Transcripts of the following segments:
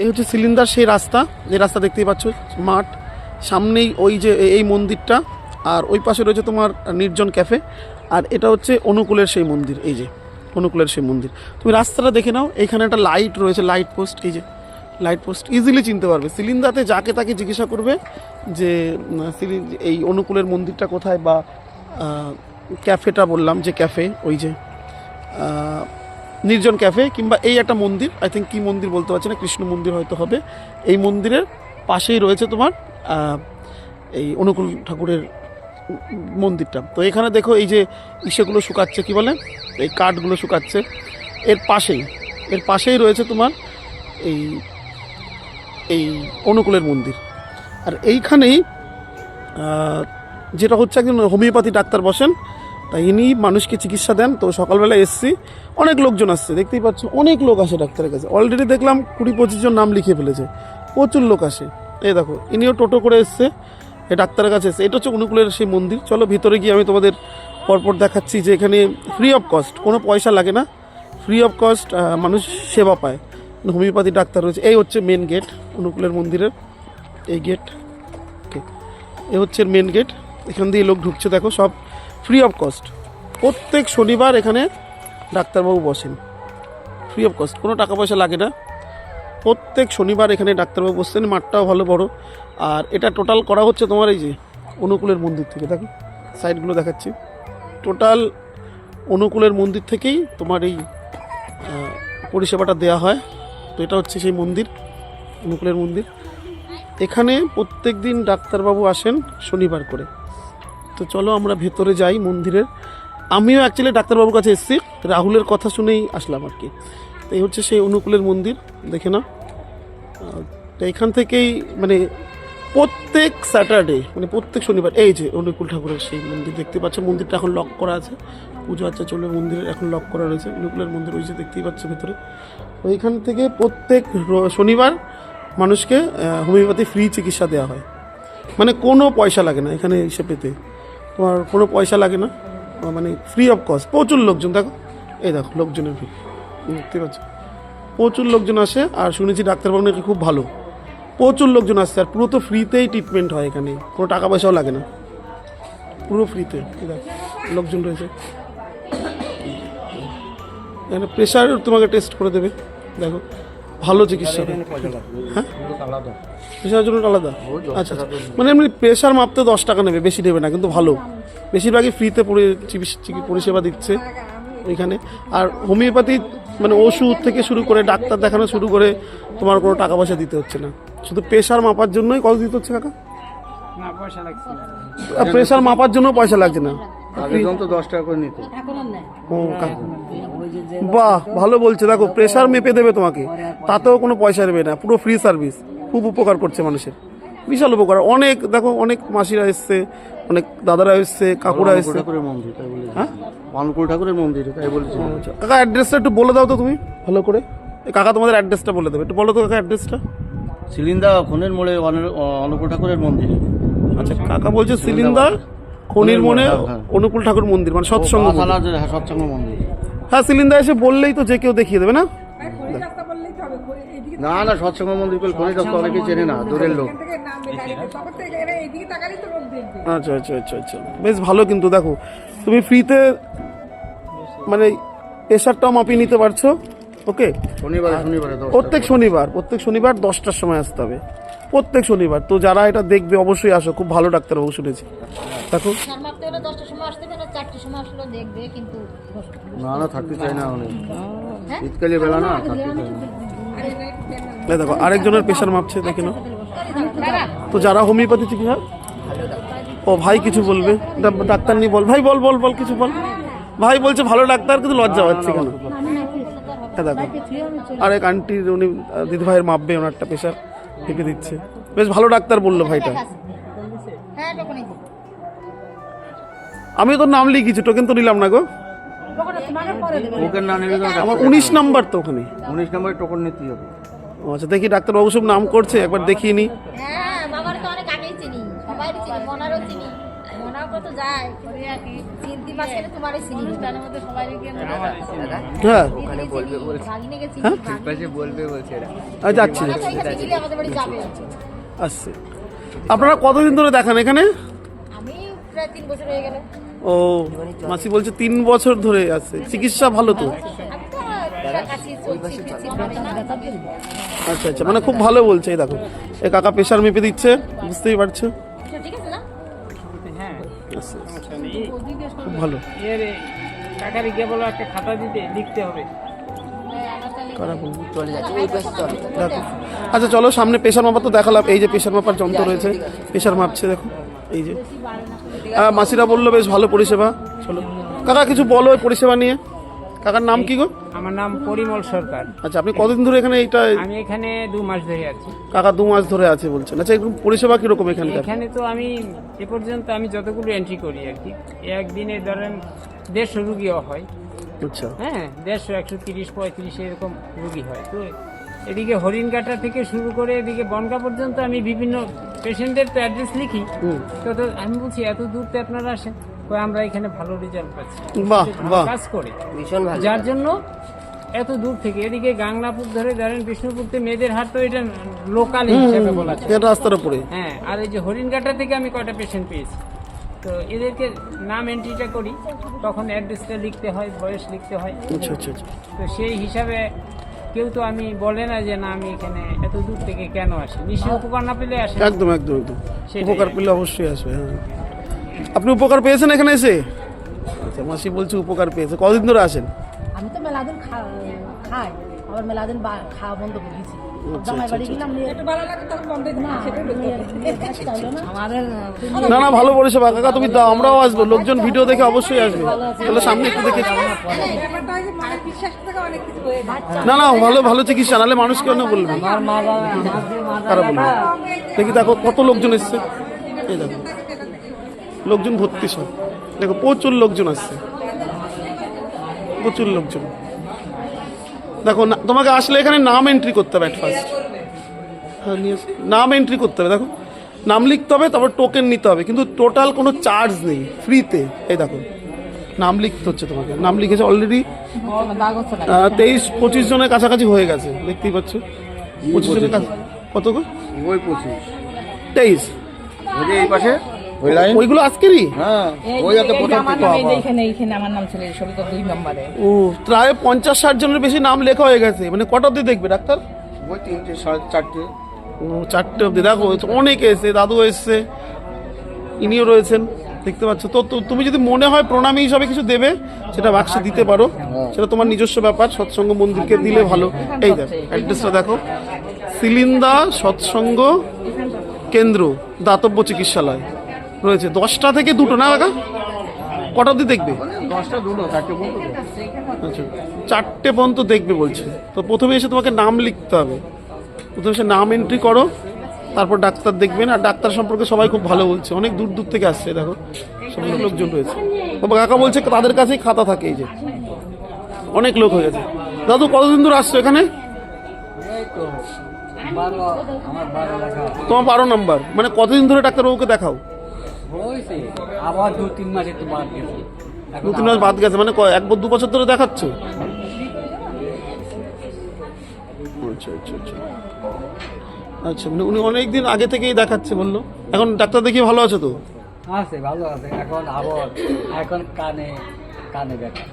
এই হচ্ছে সিলিন্ডার সেই রাস্তা, যে রাস্তা দেখতেই পাচ্ছ, মাঠ সামনেই ওই যে এই মন্দিরটা, আর ওই পাশে রয়েছে তোমার নির্জন ক্যাফে, আর এটা হচ্ছে অনুকূলের সেই মন্দির। এই যে অনুকূলের সেই মন্দির, তুমি রাস্তাটা দেখে নাও, এইখানে একটা লাইট রয়েছে, লাইট পোস্ট, এই যে লাইট পোস্ট, ইজিলি চিনতে পারবে। সিলিন্দাতে যাকে তাকে জিজ্ঞাসা করবে যে এই অনুকূলের মন্দিরটা কোথায়, বা ক্যাফেটা বললাম যে ক্যাফে, ওই যে নির্জন ক্যাফে, কিংবা এই একটা মন্দির, আই থিঙ্ক কী মন্দির বলতে পারছি না, কৃষ্ণ মন্দির হয়তো হবে। এই মন্দিরের পাশেই রয়েছে তোমার এই অনুকূল ঠাকুরের মন্দিরটা। তো এখানে দেখো এই যে ইসেগুলো শুকাচ্ছে, কি বলে, এই কাঠগুলো শুকাচ্ছে, এর পাশেই রয়েছে তোমার এই এই অনুকূলের মন্দির। আর এইখানেই যেটা হচ্ছে, একজন হোমিওপ্যাথি ডাক্তার বসেন, তাই ইনি মানুষকে চিকিৎসা দেন। তো সকালবেলা এসছি, অনেক লোকজন আসছে, দেখতেই পাচ্ছ, অনেক লোক আসে ডাক্তারের কাছে। অলরেডি দেখলাম 20-25 জন নাম লিখে ফেলেছে, প্রচুর লোক আসে। এই দেখো, ইনিও টোটো করে এসছে, এই ডাক্তারের কাছে এসছে। এটা হচ্ছে অনুকূলের সেই মন্দির। চলো ভিতরে গিয়ে আমি তোমাদের পরপর দেখাচ্ছি যে এখানে ফ্রি অফ কস্ট, কোনো পয়সা লাগে না, ফ্রি অফ কস্ট মানুষ সেবা পায়, হোমিওপ্যাথি ডাক্তার রয়েছে। এই হচ্ছে মেন গেট অনুকূলের মন্দিরের, এই গেট, ওকে, এ হচ্ছে মেন গেট, এখান দিয়ে লোক ঢুকছে, দেখো সব ফ্রি অফ কস্ট। প্রত্যেক শনিবার এখানে ডাক্তারবাবু বসেন, ফ্রি অফ কস্ট, কোনো টাকা পয়সা লাগে না। প্রত্যেক শনিবার এখানে ডাক্তারবাবু বসছেন, মাঠটাও ভালো বড়। আর এটা টোটাল করা হচ্ছে তোমার এই যে অনুকূলের মন্দির থেকে, দেখো সাইডগুলো দেখাচ্ছি, টোটাল অনুকূলের মন্দির থেকেই তোমার এই পরিষেবাটা দেওয়া হয়। তো এটা হচ্ছে সেই মন্দির, অনুকূলের মন্দির। এখানে প্রত্যেক দিন ডাক্তারবাবু আসেন শনিবার করে। তো চলো আমরা ভেতরে যাই মন্দিরের। আমিও অ্যাকচুয়ালি ডাক্তারবাবুর কাছে এসেছি, রাহুলের কথা শুনেই আসলাম আর কি। তো এই হচ্ছে সেই অনুকূলের মন্দির, দেখে না। তো এখান থেকেই মানে প্রত্যেক স্যাটারডে, মানে প্রত্যেক শনিবার, এই যে অনুকূল ঠাকুরের সেই মন্দির দেখতে পাচ্ছ, মন্দিরটা এখন লক করা আছে, পুজো আচ্ছা চলে, মন্দিরের এখন লক করা রয়েছে। অনুকূলের মন্দির ওই যে দেখতেই পাচ্ছ ভেতরে। ওইখান থেকে প্রত্যেক শনিবার মানুষকে হোমিওপ্যাথি ফ্রি চিকিৎসা দেওয়া হয়, মানে কোনো পয়সা লাগে না এখানে এসে পেতে, তোমার কোনো পয়সা লাগে না, মানে ফ্রি অফ কস্ট। প্রচুর লোকজন, দেখো এই দেখো লোকজনের ভিড় দেখতে পাচ্ছ, প্রচুর লোকজন আসে। আর শুনেছি ডাক্তারবাবু নাকি খুব ভালো, প্রচুর লোকজন আসছে, আর পুরো তো ফ্রিতেই ট্রিটমেন্ট হয় এখানে, কোনো টাকা পয়সাও লাগে না, পুরো ফ্রিতে। দেখো লোকজন রয়েছে এখানে, প্রেশার তোমাকে টেস্ট করে দেবে, দেখো ভালো চিকিৎসা। হ্যাঁ, প্রেশারের জন্য আলাদা, আচ্ছা আচ্ছা, মানে এমনি প্রেশার মাপতে 10 টাকা নেবে, বেশি নেবে না, কিন্তু ভালো, বেশিরভাগই ফ্রিতে পরিষেবা দিচ্ছে ওইখানে। আর হোমিওপ্যাথি মানে ওষুধ থেকে শুরু করে ডাক্তার দেখানো শুরু করে তোমার কোনো টাকা পয়সা দিতে হচ্ছে না, শুধু প্রেশার মাপার জন্যই কত দিতে হচ্ছে কাকা? প্রেশার মাপার জন্য পয়সা লাগছে না, 10 টাকা করে নিত। ও বাহ, ভালো বলছে। দেখো প্রেশার মেপে দেবে তোমাকে, তাতেও কোনো পয়সা নেবে না, পুরো ফ্রি সার্ভিস। খুব উপকার করছে মানুষের, বিশাল উপকার। অনেক দেখো, অনেক মাসিরা এসছে, অনেক দাদারা এসছে, কাকুরা এসছে। হ্যাঁ, অনুকূল ঠাকুরের মন্দির, তাই বলছি। কাকা অ্যাড্রেসটা একটু বলে দাও তো তুমি ভালো করে। কাকা তোমাদের অ্যাড্রেসটা বলে দেবে, একটু বলো তো কাকা অ্যাড্রেসটা। সিলিন্দা খনের মোড়ে অনুকূল ঠাকুরের মন্দির। আচ্ছা, কাকা বলছে সিলিন্দা খনির মোড়ে অনুকূল ঠাকুর মন্দির, মানে সৎসঙ্গ মন্দির। হ্যাঁ, সৎসঙ্গ মন্দির। হ্যাঁ, সিলিন্দা এসে বললেই তো যে কেউ দেখিয়ে দেবে না। না না, সৎসঙ্গ মন্দির করে খনি রাস্তা অনেকেই চেনে না, দূরের লোক। আচ্ছা আচ্ছা আচ্ছা আচ্ছা, বেশ ভালো। কিন্তু দেখো তুমি ফ্রিতে মানে প্রেশারটাও মাপিয়ে নিতে পারছো। ওকে, প্রত্যেক শনিবার 10টার সময় আসতে হবে, প্রত্যেক শনিবার। তো যারা এটা দেখবে অবশ্যই আসো, খুব ভালো ডাক্তারবাবু শুনেছি। দেখো না না, থাকতে চাই না, অনেক শীতকালে বেলা না, দেখো আরেকজনের প্রেশার মাপছে, দেখে নাও। তো যারা হোমিওপ্যাথি চিকিৎসা, ও ভাই কিছু বলবে, ডাক্তার নিয়ে বল ভাই, বল বল বল কিছু বল। ভাই বলছে ভালো ডাক্তার, কিন্তু লজ্জা হচ্ছে কেন? দেখো আরেক আন্টির, উনি দিদি ভাইয়ের মাপবে, ওনারটা প্রেশার মেপে দিচ্ছে, বেশ ভালো ডাক্তার বললো ভাইটা। আমি তো নাম লিখেছি, টোকেন তো নিলাম না গো। আমার 19 নাম্বার তো ওখানে, 19 নম্বরে টোকন নিতে হবে। আচ্ছা, দেখি ডাক্তারবাবু সব নাম করছে, একবার দেখিয়ে নি। যায় চিনতে পারছে না তোমার এই চিনি অনুষ্ঠানের মধ্যে সবাই হ্যাঁ ওখানে বলবে বলছে ভাগিনে গেছি পাশে বলবে বলছে এরা যাচ্ছি এখানে গেলে আমাদের বাড়ি যাবে আসছে। আপনারা কতদিন ধরে দেখান এখানে? আমি প্রায় 3 বছর হয়ে গেল। ও মাসি বলছে 3 বছর ধরে আছে, চিকিৎসা ভালো তো? আমি তো কাছে চলছি আচ্ছা আচ্ছা, মানে খুব ভালো বলছে। এই দেখো এই কাকা প্রেশার মেপে দিচ্ছে, বুঝতেই পারছো। ঠিক আছে না? হ্যাঁ আচ্ছা, আচ্ছা, এই খুব ভালো। এর কাকারি কে বলো একটা খাতা দিতে লিখতে হবে। কারা বলবো? চলে যাচ্ছে ওই পাশে চলে দেখো আচ্ছা চলো সামনে প্রেশার মাপা তো দেখালাম। এই যে প্রেশার মাপার যন্ত্র রয়েছে, প্রেশার মাপছে দেখো এই যে। মাসিরা বললো বেশ ভালো পরিষেবা। চলো কাকা কিছু বলো ওই পরিষেবা নিয়ে। কাকার নাম কি গো? আমার নাম পরিমল সরকার। আচ্ছা আপনি কতদিন ধরে এখানে এইটা? আমি এখানে 2 মাস ধরে আছি। কাকা 2 মাস ধরে আছে বলছেন। আচ্ছা এরকম পরিষেবা কিরকম এখানকার? এখানে তো আমি এ পর্যন্ত আমি যতগুলো এন্ট্রি করি আর কি, একদিনে ধরেন 150 রুগীও হয়। আচ্ছা হ্যাঁ 150, 130, 35 এরকম রুগী হয়। তো এদিকে হরিণঘাটা থেকে শুরু করে এদিকে বনগা পর্যন্ত আমি বিভিন্ন পেশেন্টদের তো অ্যাড্রেস লিখি। তো আমি বলছি এত দূর তো আপনারা আসেন, কই আমরা এখানে ভালো রেজাল্ট পাচ্ছি, বাহ ভালো বাহ, কাজ করে, ভীষণ ভালো যার জন্য এত দূর থেকে এদিকে গাংনাপুর ধরে ধরেন বিষ্ণুপুরতে মেয়েদের হাট, তো এটা লোকাল হিসেবে বলা যায়। এটা রাস্তার উপরে। হ্যাঁ আর এই যে হরিণঘাটা থেকে আমি কয়টা পেশেন্ট পেয়েছি, তো এদেরকে নাম এন্ট্রিটা করি, তখন অ্যাড্রেসটা লিখতে হয়, বয়স লিখতে হয়। আচ্ছা আচ্ছা আচ্ছা, তো সেই হিসাবে কেউ তো আমি বলে না যে না আমি এখানে এত দূর থেকে কেন আসি, নিশ্চয়ই উপকার না পেলে আসে। একদম একদম একদম, সেটাই। উপকার পেলে অবশ্যই আসবে। হ্যাঁ আপনি উপকার পেয়েছেন এখানে এসে? আচ্ছা মাসি বলছে উপকার পেয়েছে। কতদিন ধরে আসেন? আমি তো মেলাদিন খাই, আবার মেলাদিন খাওয়া বন্ধ করে দিয়েছি। আচ্ছা, জামাই বাড়ি আচ্ছা, গেলাম, একটু ভালো লাগে তখন বন্ধ না আমাদের না না ভালো পরিষেবা কাকা, তুমি দাও, আমরাও আসবো। লোকজন ভিডিও দেখে অবশ্যই আসবে। তাহলে সামনে একটু দেখে। না না ভালো ভালো চিকিৎসা, নাহলে মানুষ কেন বলবে, তারা বলবে। দেখি দেখো কত লোকজন এসছে, এই দেখো লোকজন ভর্তি সব, দেখো প্রচুর লোকজন আসছে, প্রচুর লোকজন। দেখো তোমাকে আসলে এখানে নাম এন্ট্রি করতে হবে ফার্স্ট। হ্যাঁ নিয়ে নাম এন্ট্রি করতে হবে, দেখো নাম লিখতে হবে, তারপর টোকেন নিতে হবে, কিন্তু টোটাল কোনো চার্জ নেই, ফ্রিতে। এই দেখো নাম লিখতে হচ্ছে তোমাকে, নাম লিখেছে অলরেডি 23-25 জনের কাছাকাছি হয়ে গেছে, দেখতেই পাচ্ছ। 25 জনের কাছে কত গো? ওই 25 23 ওই যে এই পাশে ওই লাইন ওইগুলো আজকেরই। হ্যাঁ ওই যাতে প্রথম থেকে এইখানে আমার নাম ছিল 2 নম্বরে। ও প্রায় 50-60 জনের বেশি নাম লেখা হয়ে গেছে। মানে কটা অব্দি দেখবে ডাক্তার? ওই 3টে 4:30 ও 4টে অব্দি। দেখো অনেকে এসছে, দাদু এসছে, ইনিও রয়েছেন, দেখতে পাচ্ছ। তো তুমি যদি মনে হয় প্রণামী হিসাবে কিছু দেবে, সেটা বাক্সে দিতে পারো, সেটা তোমার নিজস্ব ব্যাপার। সৎসঙ্গ মন্দিরকে দিলে ভালো। এই দেখো অ্যাড্রেসটা দেখো, সিলিন্দা সৎসঙ্গ কেন্দ্র দাতব্য চিকিৎসালয় রয়েছে। 10টা থেকে 2টো না কাকা? কটা অব্দি দেখবে? 10টা 2টো 4টে পর্যন্ত আচ্ছা 4টে পর্যন্ত দেখবে বলছে। তো প্রথমে এসে তোমাকে নাম লিখতে হবে, প্রথমে এসে নাম এন্ট্রি করো, তারপর ডাক্তার দেখবেন। আর ডাক্তার সম্পর্কে সবাই খুব ভালো বলছে, অনেক দূর দূর থেকে আসছে, দেখো সব লোকজন রয়েছে। বাবা কাকা বলছে তাদের কাছেই খাতা থাকে, এই যে অনেক লোক হয়ে গেছে। দাদু কতদিন ধরে আসছো এখানে? তোমার 12 নম্বর, মানে কতদিন ধরে ডাক্তারবাবুকে দেখাও? আবার 2-3 মাস একটু বাদ গেছে। 2-3 মাস বাদ গেছে, মানে 1-2 বছর ধরে দেখাচ্ছ? আচ্ছা আচ্ছা আচ্ছা আচ্ছা, মানে উনি অনেকদিন আগে থেকেই দেখাচ্ছে বললো। এখন ডাক্তার দেখিয়ে ভালো আছে তো? আছে ভালো আছে, এখন কানে ব্যথা।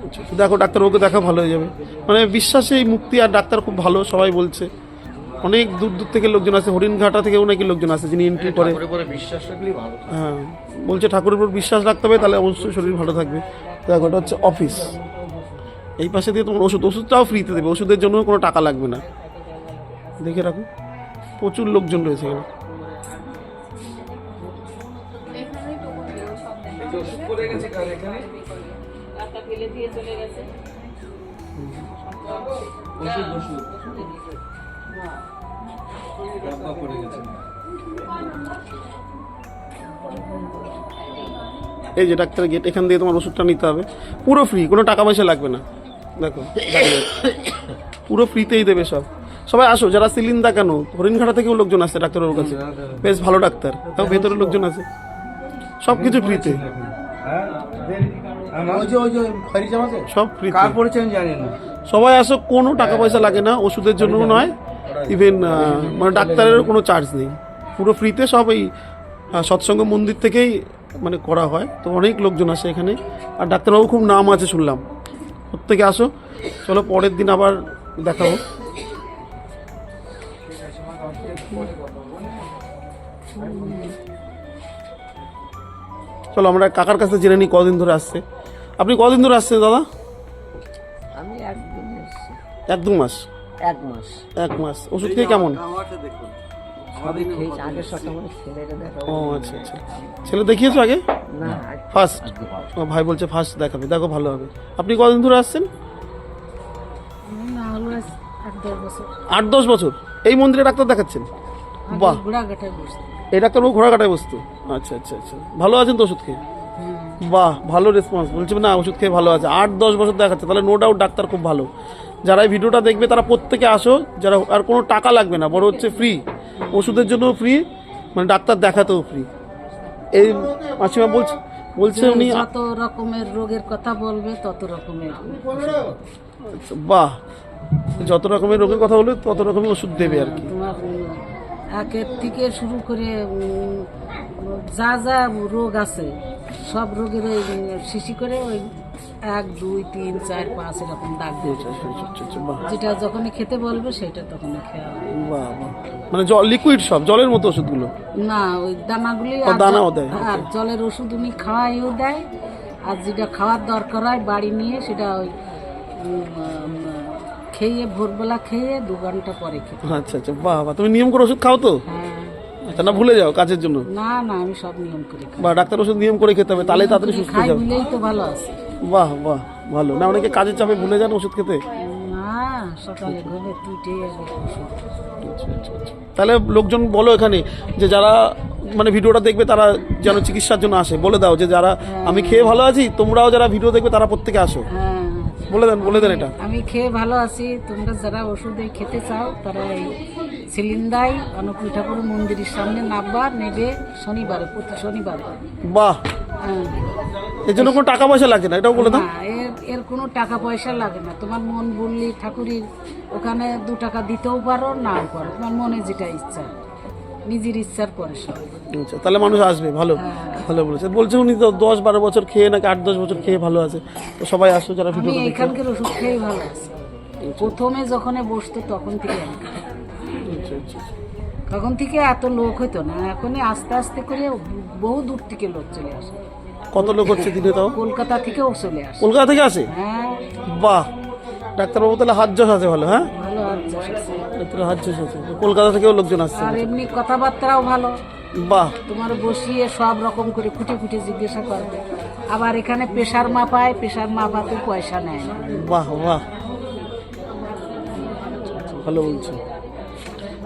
আচ্ছা, দেখো ডাক্তারবাবুকে দেখা ভালো হয়ে যাবে, মানে বিশ্বাসেই মুক্তি। আর ডাক্তার খুব ভালো, সবাই বলছে। অনেক দূর দূর থেকে লোকজন আসে, হরিণঘাটা থেকে অনেক লোকজন আসে যিনি এন্ট্রি করে। বিশ্বাস রাখলেই ভালো। হ্যাঁ বলছে ঠাকুরের উপর বিশ্বাস রাখতে হবে, তাহলে অবশ্যই শরীর ভালো থাকবে। দেখো এটা হচ্ছে অফিস, এই পাশে দিয়ে তোমার ওষুধটাও ফ্রিতে দেবে, ওষুধের জন্য কোনো টাকা লাগবে না। দেখে রাখো প্রচুর লোকজন রয়েছে এখানে। এই যে ডাক্তার গেট, এখান দিয়ে তোমার ওষুধটা নিতে হবে, পুরো ফ্রি, কোনো টাকা পয়সা লাগবে না। দেখো পুরো ফ্রিতেই দেবে সব। সবাই আসো, যারা সিলিন্দা কেন হরিণঘাটা থেকেও লোকজন আসছে ডাক্তারের কাছে, বেশ ভালো ডাক্তার, তাও ভেতরে লোকজন আছে। সব কিছু ফ্রিতে, ওই যে খয়রি জামাতে সব ফ্রিতে। কার পরিচয় আমি জানি না। সবাই আসো, কোনো টাকা পয়সা লাগে না, ওষুধের জন্য নয়, ইভেন মানে ডাক্তারেরও কোনো চার্জ নেই, পুরো ফ্রিতে সব এই সৎসঙ্গ মন্দির থেকেই মানে করা হয়। তো অনেক লোকজন আসে এখানে, আর ডাক্তারবাবু খুব নাম আছে শুনলাম, প্রত্যেকে আসো। চলো পরের দিন আবার দেখাবো। চলো আমরা কাকার কাছে জেনে নিই কদিন ধরে আসছে। আপনি কদিন ধরে আসছেন দাদা? আমি একদিন এসেছি, এক দু মাস? 1 মাস। 1 মাস। ওষুধ খেয়ে কেমন? সবই খেয়েছি, আগের সপ্তাহে আমার ছেলেরা দেখা। ও আচ্ছা আচ্ছা, ছেলে দেখিয়েছো আগে? না, ফার্স্ট? ও ভাই বলছে ফার্স্ট দেখাবে, দেখো ভালো হবে। আপনি কদিন ধরে আসছেন? না হলো 8-10 বছর। 8-10 বছর এই মন্দিরে ডাক্তার দেখাচ্ছেন? বাহ, ঘোড়াঘাটায় বসতে। এই ডাক্তারবাবু ঘোড়াঘাটায় বসতো? আচ্ছা আচ্ছা আচ্ছা, ভালো আছেন তো ওষুধ খেয়ে? বাহ, ভালো রেসপন্স। বলছে না ওষুধ খেয়ে ভালো আছে, 8-10 বছর দেখাচ্ছে, তাহলে নো ডাউট ডাক্তার খুব ভালো। যারা এই ভিডিওটা দেখবে তারা প্রত্যেকে আসো, যারা আর কোনো টাকা লাগবে না, বড় হচ্ছে ফ্রি, ওষুধের জন্য ফ্রি, মানে ডাক্তার দেখাতেও ফ্রি। এই মাসিমা বলছে উনি। যত রকমের রোগের কথা বলবে তত রকমের। আচ্ছা, বাহ, যত রকমের রোগের কথা বলবে তত রকমের ওষুধ দেবে আর কি। তোমার একের থেকে শুরু করে যা যা রোগ আছে সব রোগের ওই শিশি করে ওই 1, 2, 3, 4, 5 এরকম দাগ দেবে। বাহ যেটা যখনই খেতে বলবে সেটা তখনই খেয়া হবে। বাহ বাহ, মানে জল লিকুইড, সব জলের মতো ওষুধগুলো? না, ওই দানাগুলি ও, দানাও দেয়, আর জলের ওষুধ উনি খাওয়াইও দেয়, আর যেটা খাওয়ার দরকার হয় বাড়ি নিয়ে সেটা ওই খেয়ে ভোরবেলা খেয়ে 2 ঘন্টা পরে খেতে। আচ্ছা আচ্ছা, বাহ বাহ, তুমি নিয়ম করে ওষুধ খাও তো? হ্যাঁ। আচ্ছা, না ভুলে যাও কাজের জন্য? না না, আমি সব নিয়ম করে খাই। বা ডাক্তার ওষুধ নিয়ম করে খেতে হবে, তাহলে তাড়াতাড়ি সুস্থ খাই হয়ে যাবে। বলেই তো ভালো আছে। বাহ বাহ, ভালো। না অনেকে কাজের চাপে ভুলে যান ওষুধ খেতে। না, সকালে ঘুমে তুইটে ওষুধ। তাহলে লোকজন বলো এখানে যে যারা মানে ভিডিওটা দেখবে তারা যেন চিকিৎসার জন্য আসে, বলে দাও যে যারা আমি খেয়ে ভালো আছি, তোমরাও যারা ভিডিও দেখবে তারা প্রত্যেকে আসো, হ্যাঁ, বলে দেন এটা। আমি খেয়ে ভালো আছি, তোমরা যারা ওষুধ খেতে চাও তারা এই সিলিন্দাই অনুকূল ঠাকুর মন্দিরের সামনে নামবা, নেবে শনিবারে, প্রতি শনিবারে। বাহ, হ্যাঁ। এর জন্য কোনো টাকা পয়সা লাগে না, এটাও বলে দাও। না, এর কোনো টাকা পয়সা লাগে না। তোমার মন বললি ঠাকুরের ওখানে 2 টাকা দিতেও পারো, নাও পারো, তোমার মনে যেটা ইচ্ছা, নিজের ইচ্ছার পরে সব। আচ্ছা, তাহলে মানুষ আসবে। ভালো, ভালো বলেছে। বলছে উনি তো 10-12 বছর খেয়ে নাকি 8-10 বছর খেয়ে ভালো আছে। তো সবাই আসো যারা আমি ভিডিও দেখে। এখানকার ওষুধ খেয়ে ভালো আছি। প্রথমে যখন বসতো তখন থেকে আমি খাই। আচ্ছা আচ্ছা, তখন থেকে এত লোক হতো না, এখন আস্তে আস্তে করে বহু দূর থেকে লোক চলে আসে। কত লোক হচ্ছে দিনে তাও? কলকাতা থেকেও চলে আসে। কলকাতা থেকে আসে? হ্যাঁ, বাহ, ডাক্তারবাবু তাহলে হাত জোশ আছে ভালো। হ্যাঁ, ভালো আছে। ডাক্তার হাত জোশ আছে, কলকাতা থেকেও লোকজন আসছে। আর এমনি কথাবার্তাও ভালো, বাহ, তোমার বসিয়ে সব রকম করে খুঁটে খুঁটে জিজ্ঞাসা করবে। আবার এখানে প্রেশার মাপায়, প্রেশার মাপাতে পয়সা নেয় না। বাহ বাহ, ভালো বলছো।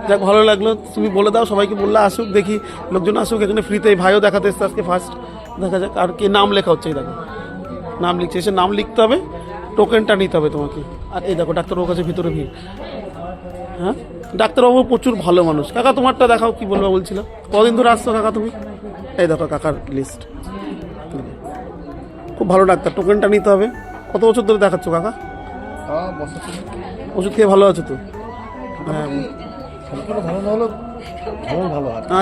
যাক, ভালো লাগলো। তুমি বলে দাও সবাইকে, বললে আসুক, দেখি লোকজন আসুক এখানে ফ্রিতে। ভাইও দেখাতে এসছে আজকে ফার্স্ট, দেখা যাক। আর কি নাম লেখা হচ্ছে, এই দেখো নাম লিখছে, এসে নাম লিখতে হবে, টোকেনটা নিতে হবে তোমাকে। আর এই দেখো ডাক্তারবাবুর কাছে ভিতরে ভিড়। হ্যাঁ, ডাক্তারবাবু প্রচুর ভালো মানুষ। কাকা তোমারটা দেখাও, কি বলবো বলছিল, কদিন ধরে আসছো কাকা তুমি? এই দেখো কাকার লিস্ট, খুব ভালো ডাক্তার। টোকেনটা নিতে হবে। কত বছর ধরে দেখাচ্ছ কাকা? ওষুধ খেয়ে ভালো আছো তো? হ্যাঁ,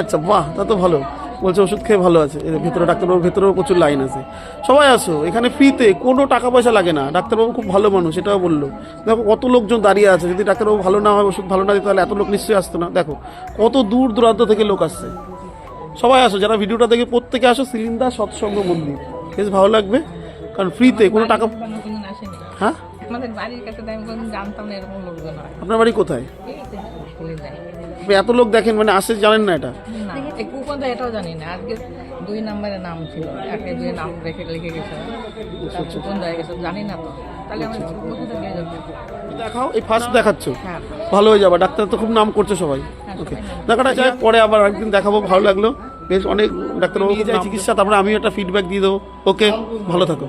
আচ্ছা, বাহ, তা তো ভালো। বলছে ওষুধ খেয়ে ভালো আছে। এর ভেতরে ডাক্তারবাবুর ভেতরেও প্রচুর লাইন আছে। সবাই আসো এখানে ফ্রিতে, কোনো টাকা পয়সা লাগে না। ডাক্তারবাবু খুব ভালো মানুষ, এটাও বললো। দেখো কত লোকজন দাঁড়িয়ে আছে। যদি ডাক্তারবাবু ভালো না হয়, ওষুধ ভালো না দিত, তাহলে এত লোক নিশ্চয়ই আসতো না। দেখো কত দূর দূরান্ত থেকে লোক আসছে। সবাই আসো যারা ভিডিওটা দেখে, প্রত্যেকে আসো সিলিন্দা সৎসঙ্গ মন্দির, বেশ ভালো লাগবে। কারণ ফ্রিতে, কোনো টাকা। হ্যাঁ, আমাদের বাড়ির কাছে আমি কোনদিন জানতাম না এরকম লোকজন হয়। আপনার বাড়ি কোথায়? খুলে যায় আপনি এত লোক দেখেন, মানে আসে, জানেন না এটা? না, এই কুপন এটাও জানি না। আজকে 2 নম্বরে নাম ছিল, একটা যে নাম লিখে গেছে, কুপন দেয় গেছে, জানি না তো। তাহলে আমি কোথায় নিয়ে যাবো? দেখাও, এই ফার্স্ট দেখাচ্ছ, হ্যাঁ, ভালো হয়ে যাবে। ডাক্তার তো খুব নাম করছে সবাই। ওকে, দেখাটা যায়, পরে আবার একদিন দেখাবো। ভালো লাগলো, বেশ অনেক ডাক্তারবাবু যায় চিকিৎসা, তারপরে আমিও একটা ফিডব্যাক দিয়ে দেবো। ওকে, ভালো থাকো।